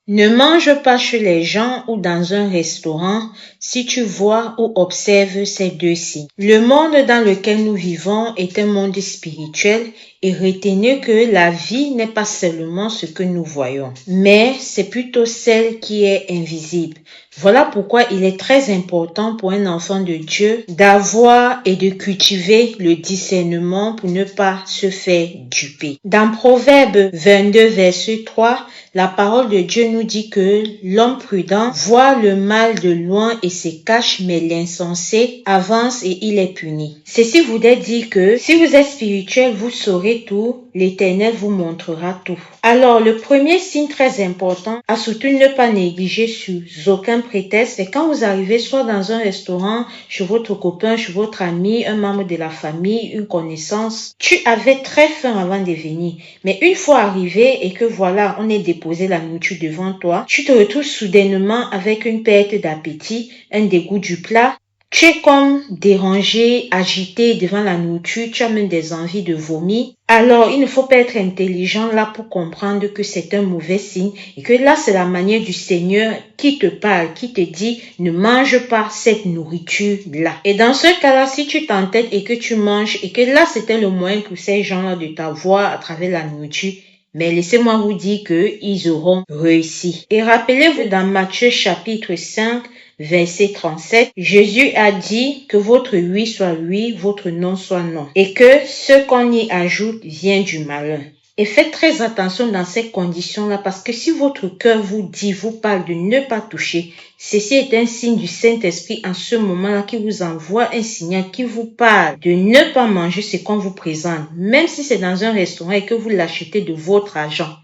Ne mange pas chez les gens ou dans un restaurant si tu vois ou observes ces deux signes. Le monde dans lequel nous vivons est un monde spirituel et retenez que la vie n'est pas seulement ce que nous voyons, mais c'est plutôt celle qui est invisible. Voilà pourquoi il est très important pour un enfant de Dieu d'avoir et de cultiver le discernement pour ne pas se faire duper. Dans Proverbe 22, verset 3, la parole de Dieu nous dit que l'homme prudent voit le mal de loin et se cache, mais l'insensé avance et il est puni. Ceci voudrait dire que si vous êtes spirituel, vous saurez tout, l'Éternel vous montrera tout. Alors, le premier signe très important à surtout ne pas négliger sous aucun prétexte, c'est quand vous arrivez soit dans un restaurant, chez votre copain, chez votre ami, un membre de la famille, une connaissance. Tu avais très faim avant de venir, mais une fois arrivé et que voilà, on est déposé la nourriture devant toi, tu te retrouves soudainement avec une perte d'appétit, un dégoût du plat. Tu es comme dérangé, agité devant la nourriture, tu as même des envies de vomir. Alors, il ne faut pas être intelligent là pour comprendre que c'est un mauvais signe et que là, c'est la manière du Seigneur qui te parle, qui te dit ne mange pas cette nourriture-là. Et dans ce cas-là, si tu t'entêtes et que tu manges et que là, c'était le moyen pour ces gens-là de t'avoir à travers la nourriture, mais laissez-moi vous dire qu'ils auront réussi. Et rappelez-vous dans Matthieu chapitre 5, verset 37, Jésus a dit que votre oui soit oui, votre non soit non, et que ce qu'on y ajoute vient du malin. Et faites très attention dans ces conditions-là parce que si votre cœur vous parle de ne pas toucher, ceci est un signe du Saint-Esprit en ce moment-là qui vous envoie un signal qui vous parle de ne pas manger ce qu'on vous présente, même si c'est dans un restaurant et que vous l'achetez de votre argent.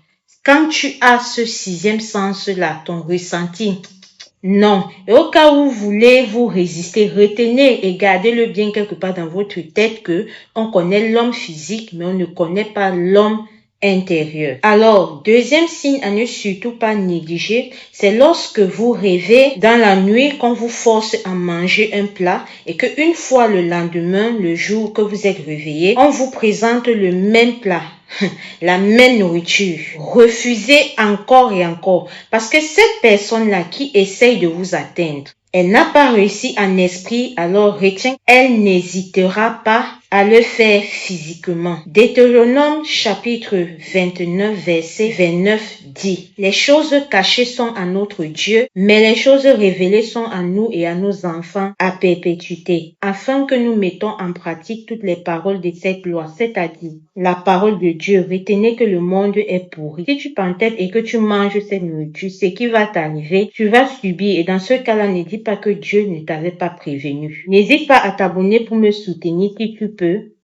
Quand tu as ce sixième sens-là, ton ressenti, non. Et au cas où vous voulez vous résister, retenez et gardez-le bien quelque part dans votre tête que on connaît l'homme physique, mais on ne connaît pas l'homme intérieur. Alors, deuxième signe à ne surtout pas négliger, c'est lorsque vous rêvez dans la nuit qu'on vous force à manger un plat et que une fois le lendemain, le jour que vous êtes réveillé, on vous présente le même plat. La même nourriture. Refusez encore et encore parce que cette personne-là qui essaye de vous atteindre, elle n'a pas réussi en esprit, alors retiens, elle n'hésitera pas à le faire physiquement. Deutéronome chapitre 29 verset 29 dit, les choses cachées sont à notre Dieu, mais les choses révélées sont à nous et à nos enfants à perpétuité, afin que nous mettons en pratique toutes les paroles de cette loi, c'est-à-dire la parole de Dieu. Retenez que le monde est pourri. Si tu t'entêtes et que tu manges cette nourriture, ce qui va t'arriver, tu vas subir et dans ce cas-là, ne dis pas que Dieu ne t'avait pas prévenu. N'hésite pas à t'abonner pour me soutenir si tu peux.